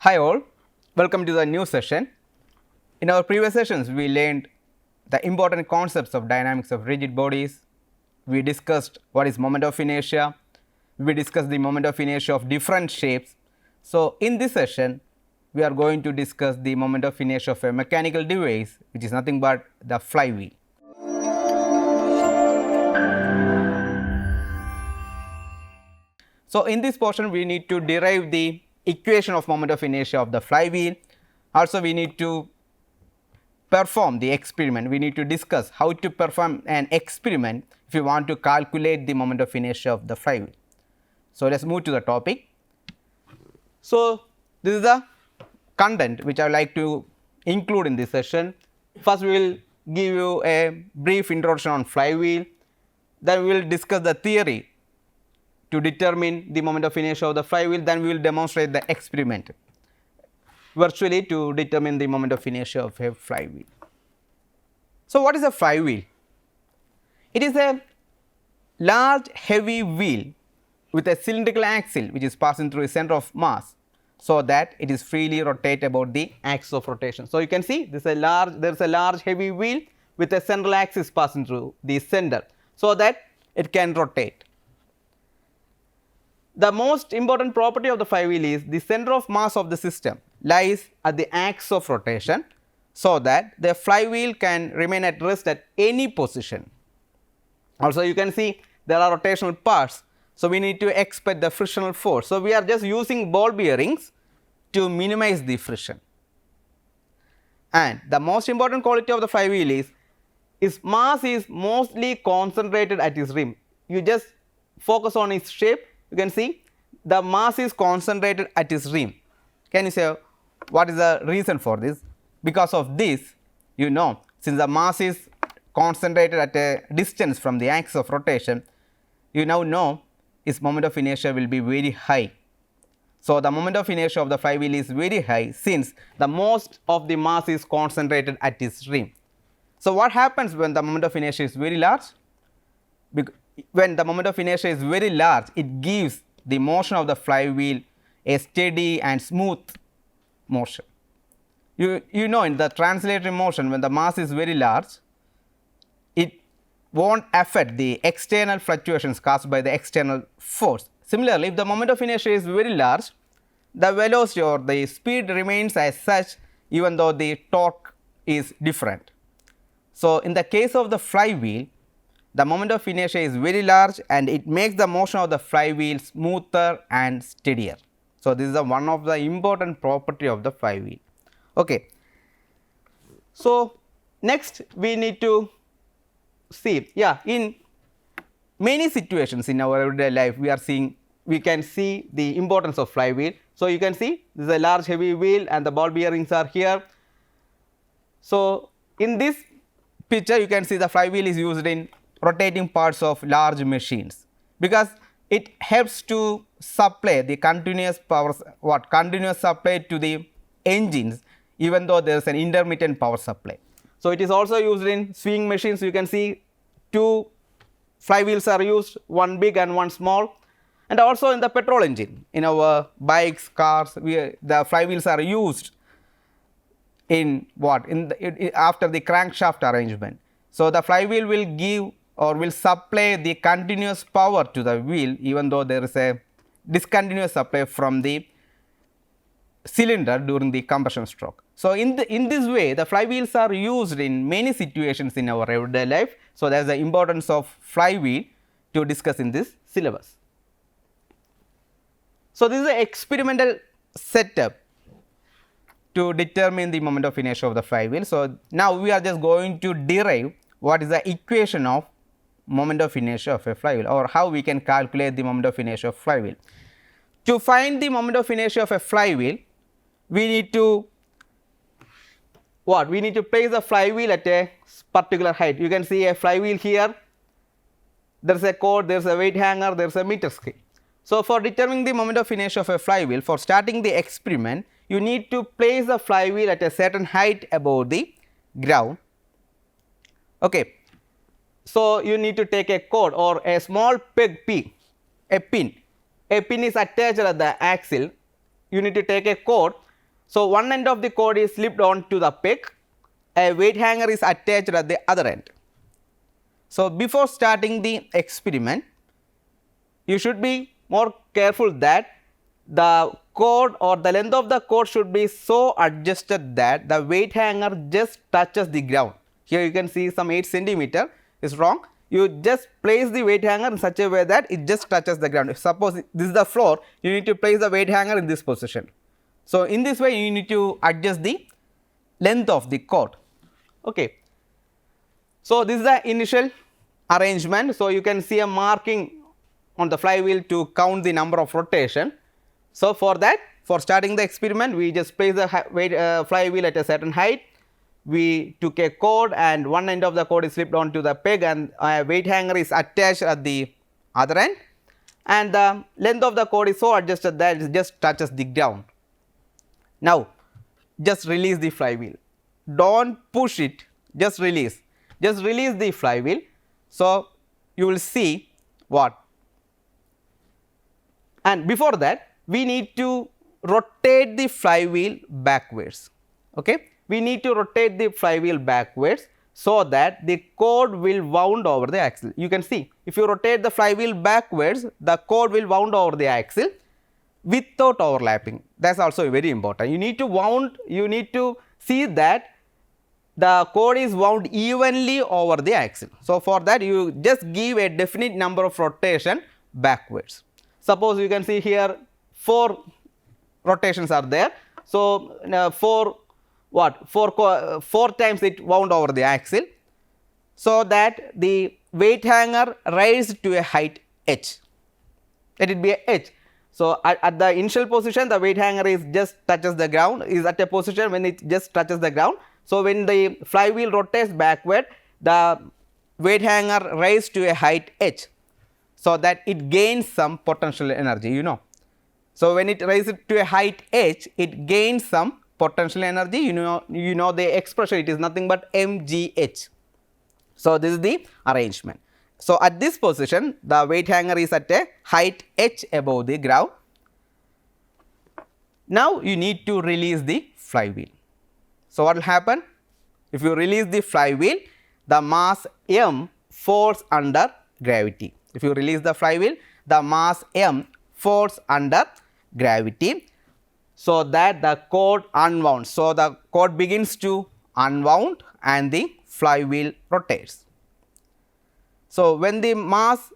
Hi all, welcome to the new session. In our previous sessions, we learned the important concepts of dynamics of rigid bodies. We discussed what is moment of inertia. We discussed the moment of inertia of different shapes. So, in this session, we are going to discuss the moment of inertia of a mechanical device, which is nothing but the flywheel. So, in this portion, we need to derive the equation of moment of inertia of the flywheel. Also, we need to perform the experiment. We need to discuss how to perform an experiment if you want to calculate the moment of inertia of the flywheel. So, let us move to the topic. So, this is the content which I would like to include in this session. First, we will give you a brief introduction on flywheel, then we will discuss the theory to determine the moment of inertia of the flywheel, then we will demonstrate the experiment virtually to determine the moment of inertia of a flywheel. So, what is a flywheel? It is a large heavy wheel with a cylindrical axle which is passing through a center of mass, so that it is freely rotate about the axis of rotation. So, you can see there is a large heavy wheel with a central axis passing through the center, so that it can rotate. The most important property of the flywheel is the center of mass of the system lies at the axis of rotation, so that the flywheel can remain at rest at any position. Also, you can see there are rotational parts. So, we need to expect the frictional force. So, we are just using ball bearings to minimize the friction. And the most important quality of the flywheel is its mass is mostly concentrated at its rim. You just focus on its shape, you can see the mass is concentrated at its rim. Can you say what is the reason for this? Because of this, you know, since the mass is concentrated at a distance from the axis of rotation, you now know its moment of inertia will be very high. So, the moment of inertia of the flywheel is very high, since the most of the mass is concentrated at its rim. So, what happens when the moment of inertia is very large? When the moment of inertia is very large, it gives the motion of the flywheel a steady and smooth motion. You know, in the translatory motion, when the mass is very large, it will not affect the external fluctuations caused by the external force. Similarly, if the moment of inertia is very large, the velocity or the speed remains as such even though the torque is different. So, in the case of the flywheel, the moment of inertia is very large and it makes the motion of the flywheel smoother and steadier. So, this is one of the important property of the flywheel. Okay. So, next we need to see, in many situations in our everyday life we can see the importance of flywheel. So, you can see this is a large heavy wheel and the ball bearings are here. So, in this picture you can see the flywheel is used in rotating parts of large machines, because it helps to supply the continuous supply to the engines even though there is an intermittent power supply. So, it is also used in swing machines. You can see two flywheels are used, one big and one small, and also in the petrol engine. In our bikes, cars, the flywheels are used in after the crankshaft arrangement. So, the flywheel will give or will supply the continuous power to the wheel even though there is a discontinuous supply from the cylinder during the compression stroke. So, in this way the flywheels are used in many situations in our everyday life. So, there is the importance of flywheel to discuss in this syllabus. So, this is an experimental setup to determine the moment of inertia of the flywheel. So, now we are just going to derive what is the equation of moment of inertia of a flywheel, or how we can calculate the moment of inertia of flywheel. To find the moment of inertia of a flywheel, we need to We need to place the flywheel at a particular height. You can see a flywheel here, there is a cord, there is a weight hanger, there is a meter scale. So, for determining the moment of inertia of a flywheel, for starting the experiment, you need to place the flywheel at a certain height above the ground. Okay. So, you need to take a cord or a small pin. A pin is attached at the axle. You need to take a cord So, one end of the cord is slipped onto the peg, a weight hanger is attached at the other end. So, before starting the experiment, you should be more careful that the cord or the length of the cord should be so adjusted that the weight hanger just touches the ground. Here you can see some 8 centimeter is wrong. You just place the weight hanger in such a way that it just touches the ground. If suppose this is the floor, you need to place the weight hanger in this position. So, in this way you need to adjust the length of the cord. Okay. So, this is the initial arrangement. So, you can see a marking on the flywheel to count the number of rotation. So, for that, for starting the experiment, we just place the flywheel at a certain height. We took a cord and one end of the cord is slipped onto the peg and a weight hanger is attached at the other end, and the length of the cord is so adjusted that it just touches the ground. Now, just release the flywheel. Do not push it, just release the flywheel. So, you will see what, and before that we need to rotate the flywheel backwards. Okay, we need to rotate the flywheel backwards so that the cord will wound over the axle. You can see if you rotate the flywheel backwards, the cord will wound over the axle without overlapping. That is also very important. You need to see that the cord is wound evenly over the axle. So, for that you just give a definite number of rotation backwards. Suppose you can see here 4 rotations are there. So, 4 times it wound over the axle, so that the weight hanger raised to a height h. Let it be a h. So, at the initial position the weight hanger is just touches the ground, is at a position when it just touches the ground. So, when the flywheel rotates backward, the weight hanger raised to a height h, so that it gains some potential energy, you know. So, when it raises to a height h, it gains some potential energy, you know the expression, it is nothing but mgh. So, this is the arrangement. So, at this position the weight hanger is at a height h above the ground. Now, you need to release the flywheel. So, what will happen? If you release the flywheel, the mass m falls under gravity. If you release the flywheel, the mass m falls under gravity, so that the cord unwound. So, the cord begins to unwound and the flywheel rotates. So, when the mass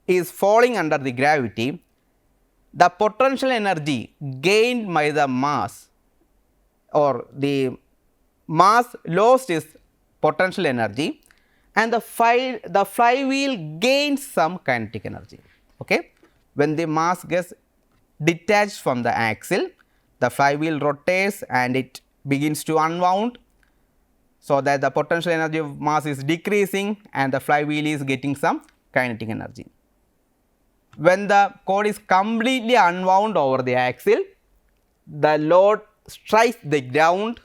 is falling under the gravity, the potential energy gained by the mass, or the mass lost its potential energy, and the flywheel gains some kinetic energy. Okay? When the mass gets detached from the axle, the flywheel rotates and it begins to unwound, so that the potential energy of mass is decreasing and the flywheel is getting some kinetic energy. When the cord is completely unwound over the axle, the load strikes the ground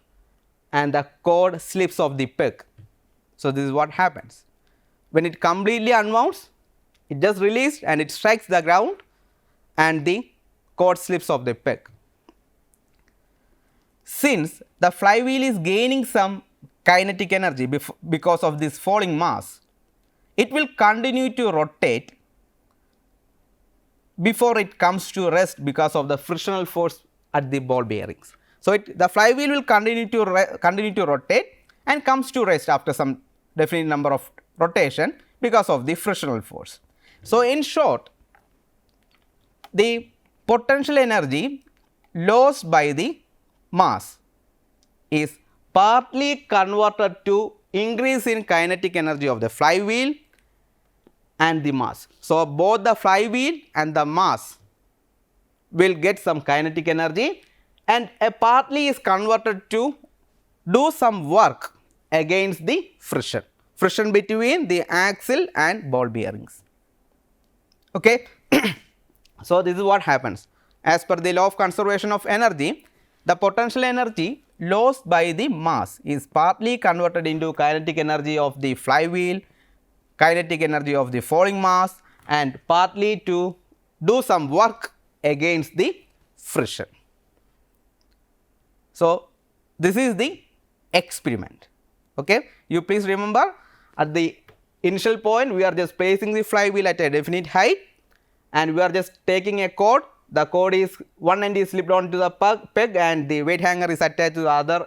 and the cord slips off the peg. So, this is what happens. When it completely unwounds, it just released and it strikes the ground and the cord slips off the peg. Since the flywheel is gaining some kinetic energy because of this falling mass, it will continue to rotate before it comes to rest because of the frictional force at the ball bearings. So, the flywheel will continue to rotate and comes to rest after some definite number of rotation because of the frictional force. So, in short, the potential energy lost by the mass is partly converted to increase in kinetic energy of the flywheel and the mass. So, both the flywheel and the mass will get some kinetic energy, and a partly is converted to do some work against the friction between the axle and ball bearings. Okay. So, this is what happens. As per the law of conservation of energy, the potential energy lost by the mass is partly converted into kinetic energy of the flywheel, kinetic energy of the falling mass, and partly to do some work against the friction. So, this is the experiment. Okay. You please remember, at the initial point we are just placing the flywheel at a definite height and we are just taking a cord. The cord is one end is slipped onto the peg and the weight hanger is attached to the other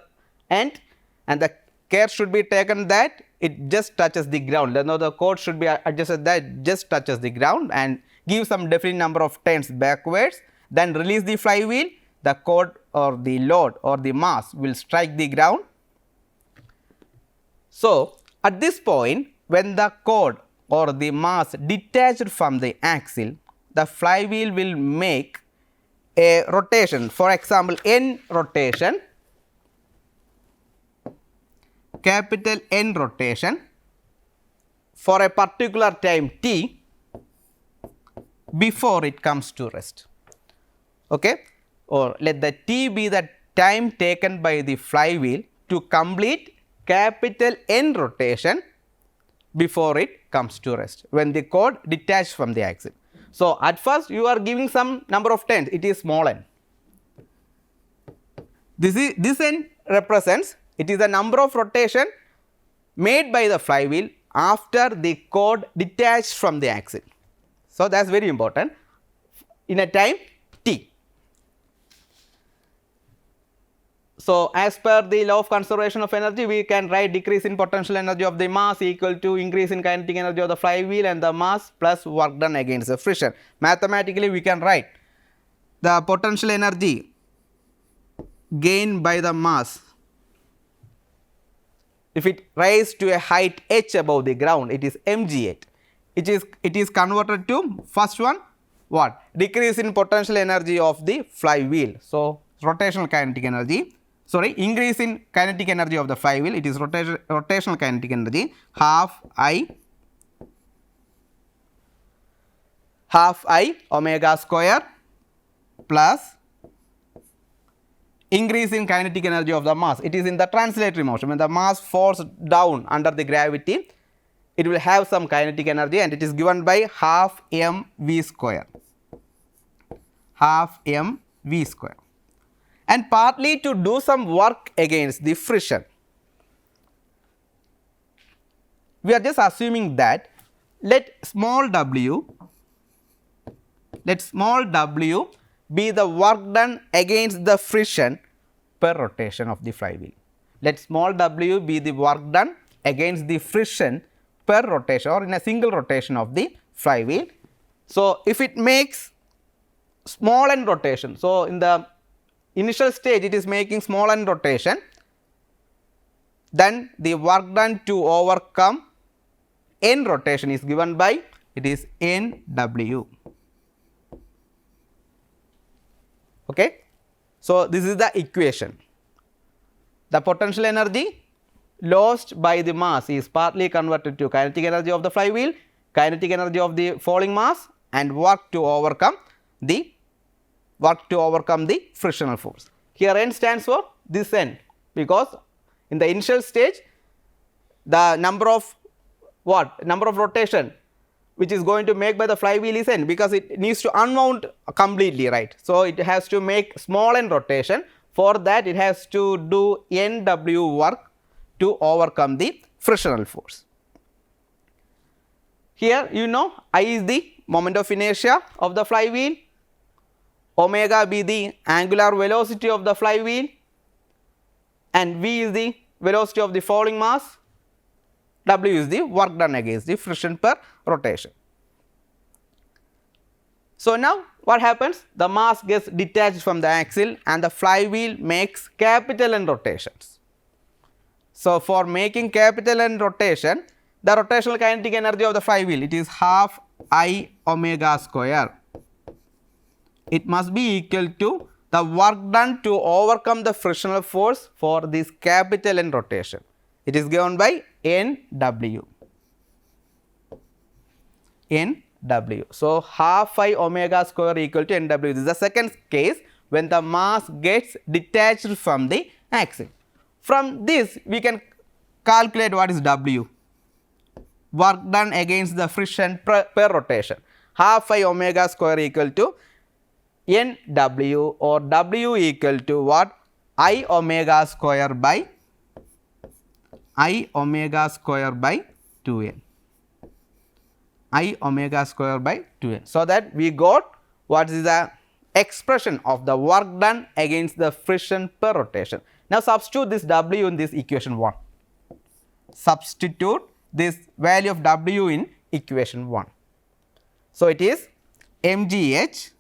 end, and the care should be taken that it just touches the ground. Now, the cord should be adjusted that it just touches the ground and give some definite number of turns backwards, then release the flywheel. The cord or the load or the mass will strike the ground. So, at this point, when the cord or the mass detached from the axle, the flywheel will make a rotation, for example, N rotation, capital N rotation for a particular time t before it comes to rest. Okay. Or let the t be the time taken by the flywheel to complete capital N rotation before it comes to rest, when the cord detached from the axle. So, at first you are giving some number of turns, it is small n. This n represents, it is the number of rotation made by the flywheel after the cord detached from the axle. So, that is very important in a time t. So, as per the law of conservation of energy, we can write decrease in potential energy of the mass equal to increase in kinetic energy of the flywheel and the mass plus work done against the friction. Mathematically, we can write the potential energy gained by the mass, if it rises to a height h above the ground, it is mg8. It is converted to first one, what? Decrease in potential energy of the flywheel. So, rotational kinetic energy, sorry, increase in kinetic energy of the flywheel, it is rotational kinetic energy half I omega square plus increase in kinetic energy of the mass. It is in the translatory motion. When the mass falls down under the gravity, it will have some kinetic energy and it is given by half mv square, half mv square. And partly to do some work against the friction, we are just assuming that let small w be the work done against the friction per rotation of the flywheel. Let small w be the work done against the friction per rotation or in a single rotation of the flywheel. So, if it makes small n rotation, so in the initial stage it is making small n rotation, then the work done to overcome n rotation is given by, it is nw. Okay. So, this is the equation. The potential energy lost by the mass is partly converted to kinetic energy of the flywheel, kinetic energy of the falling mass, and work to overcome the frictional force. Here n stands for this n, because in the initial stage the number of rotation which is going to make by the flywheel is n, because it needs to unwound completely, right. So, it has to make small n rotation. For that it has to do nw work to overcome the frictional force. Here you know I is the moment of inertia of the flywheel, omega be the angular velocity of the flywheel, and v is the velocity of the falling mass, w is the work done against the friction per rotation. So, now what happens? The mass gets detached from the axle and the flywheel makes capital N rotations. So, for making capital N rotation, the rotational kinetic energy of the flywheel, it is half I omega square. It must be equal to the work done to overcome the frictional force for this capital N rotation. It is given by nw. So, half I omega square equal to nw. This is the second case when the mass gets detached from the axle. From this we can calculate what is w, work done against the friction per rotation. Half I omega square equal to nw, or w equal to what? I omega square by 2n. I omega square by 2n. So that we got what is the expression of the work done against the friction per rotation. Now substitute this W in this equation 1. Substitute this value of W in equation 1. So it is mgh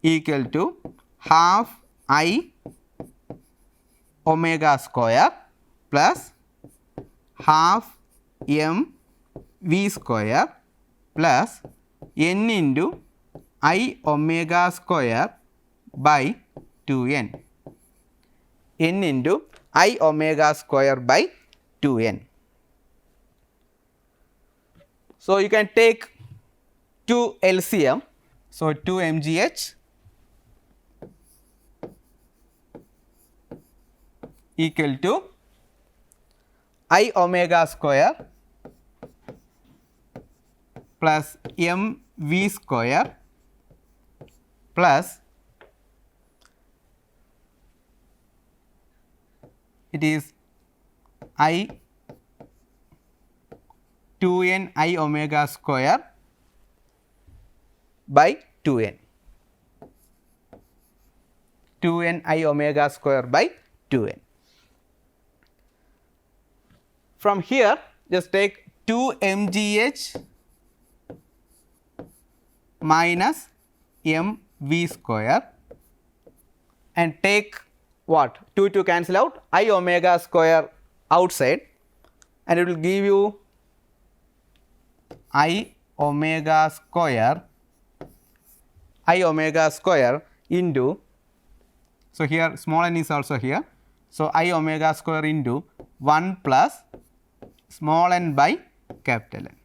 equal to half I omega square plus half m v square plus n into I omega square by 2n. N into I omega square by 2n. So you can take 2 LCM. So 2 mgh equal to I omega square plus m v square plus it is I 2n I omega square by 2n. 2n I omega square by 2n. From here just take 2 mgh minus m v square and take what? 2 to cancel out, I omega square outside, and it will give you I omega square into, so here small n is also here, so I omega square into 1 plus small n by capital N.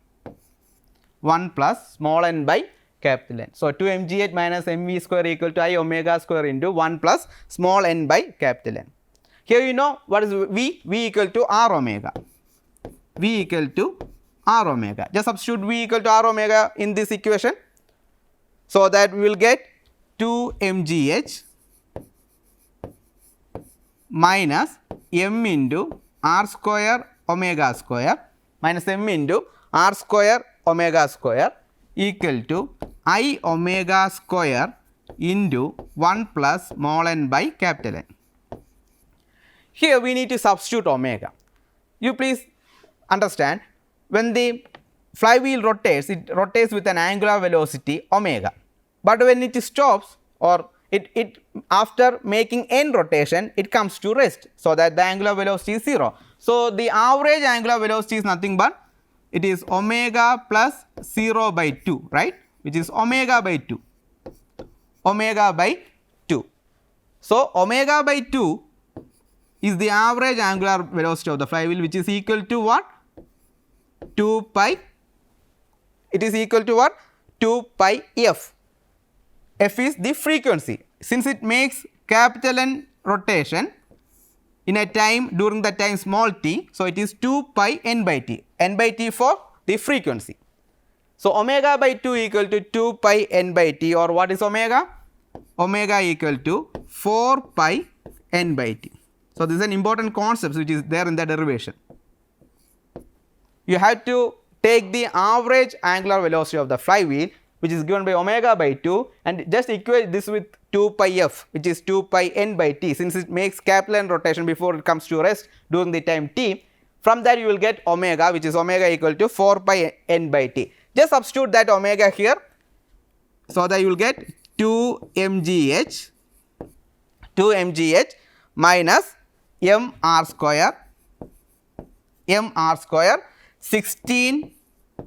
1 plus small n by capital N. So 2 mgh minus mv square equal to I omega square into 1 plus small n by capital N. Here you know what is V? V equal to R omega. V equal to R omega. Just substitute V equal to R omega in this equation. So that we will get 2 mgh minus m into R square omega square minus m into R square omega square equal to I omega square into 1 plus small n by capital N. Here we need to substitute omega. You please understand, when the flywheel rotates, it rotates with an angular velocity omega, but when it stops or it after making n rotation, it comes to rest, so that the angular velocity is 0. So the average angular velocity is nothing but it is omega plus 0 by 2, right, which is omega by 2, omega by 2. So omega by 2 is the average angular velocity of the flywheel, which is equal to what? 2 pi, it is equal to what? 2 pi f. F is the frequency. Since it makes capital N rotation in a time during the time small t, so it is 2 pi n by t, n by t for the frequency. So omega by 2 equal to 2 pi n by t, or what is omega? Omega equal to 4 pi n by t. So this is an important concept which is there in the derivation. You have to take the average angular velocity of the flywheel, which is given by omega by 2, and just equate this with 2 pi f, which is 2 pi n by t, since it makes capital N rotation before it comes to rest during the time t. From that you will get omega, which is omega equal to 4 pi n by t. Just substitute that omega here, so that you will get 2 mgh minus m r square 16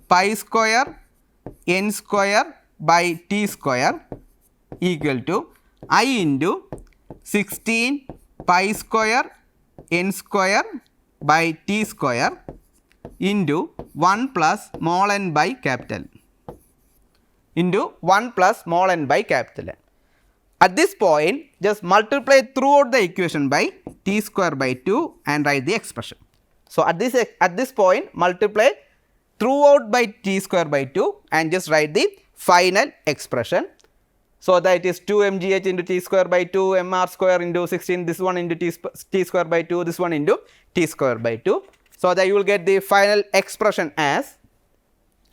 pi square n square by t square equal to I into 16 pi square n square by t square into 1 plus small n by capital into 1 plus small n by capital N. At this point, just multiply throughout the equation by t square by 2 and write the expression. So at this point, multiply throughout by t square by 2 and just write the final expression. So that is 2 mgh into t square by 2 mr square into 16, this one into t square by 2, this one into t square by 2. So that you will get the final expression as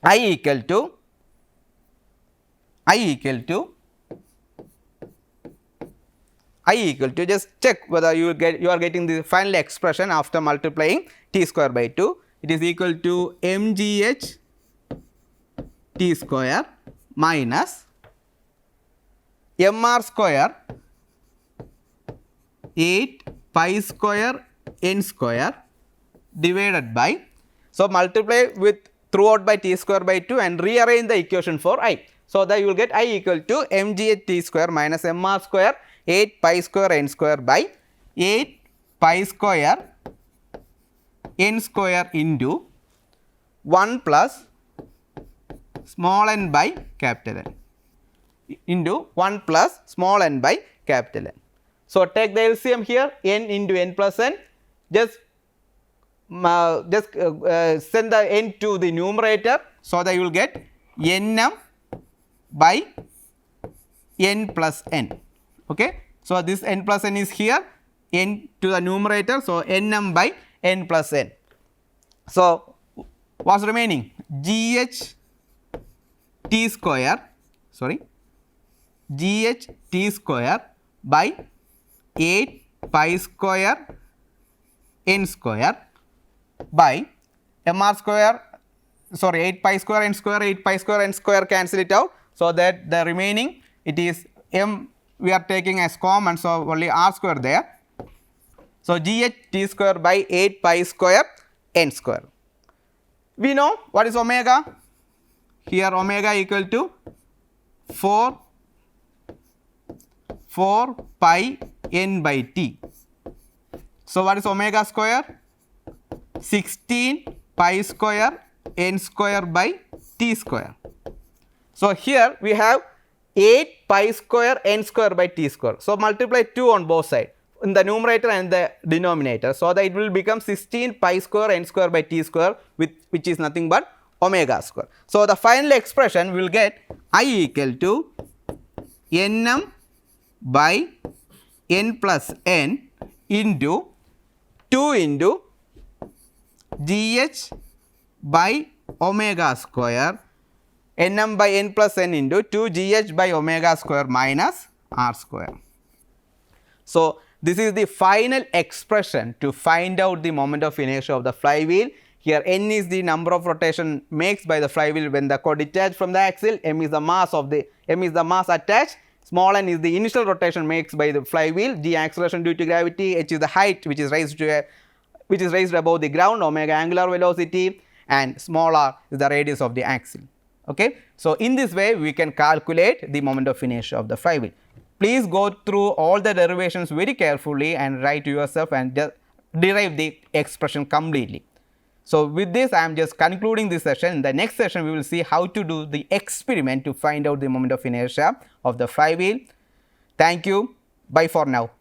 I equal to just check whether you are getting the final expression after multiplying t square by 2. It is equal to mgh t square minus mr square 8 pi square n square divided by, so multiply with throughout by t square by 2 and rearrange the equation for I. So that you will get I equal to mgh t square minus mr square 8 pi square n square by 8 pi square n square into 1 plus small n by capital N into 1 plus small n by capital N. So take the LCM here, n into n plus n, just send the n to the numerator, so that you will get nm by n plus n. Okay. So this n plus n is here, n to the numerator, so nm by n plus n. So what's remaining? gh t square by 8 pi square n square by mr square, 8 pi square n square, 8 pi square n square, cancel it out. So that the remaining, it is m we are taking as common, so only r square there. So gh t square by 8 pi square n square. We know what is omega. Here omega equal to 4 pi n by t. So what is omega square? 16 pi square n square by t square. So here we have 8 pi square n square by t square. So multiply 2 on both sides, in the numerator and the denominator, so that it will become 16 pi square n square by t square, which is nothing but omega square. So the final expression will get I equal to nm by n plus n into 2 into gh by omega square, nm by n plus n into 2 gh by omega square minus r square. So this is the final expression to find out the moment of inertia of the flywheel. Here n is the number of rotation makes by the flywheel when the core detached from the axle, m is the mass attached, small n is the initial rotation makes by the flywheel, g acceleration due to gravity, h is the height which is raised above the ground, omega angular velocity, and small r is the radius of the axle. Okay. So in this way we can calculate the moment of inertia of the flywheel. Please go through all the derivations very carefully and write to yourself and just derive the expression completely. So with this I am just concluding this session. In the next session we will see how to do the experiment to find out the moment of inertia of the flywheel. Thank you. Bye for now.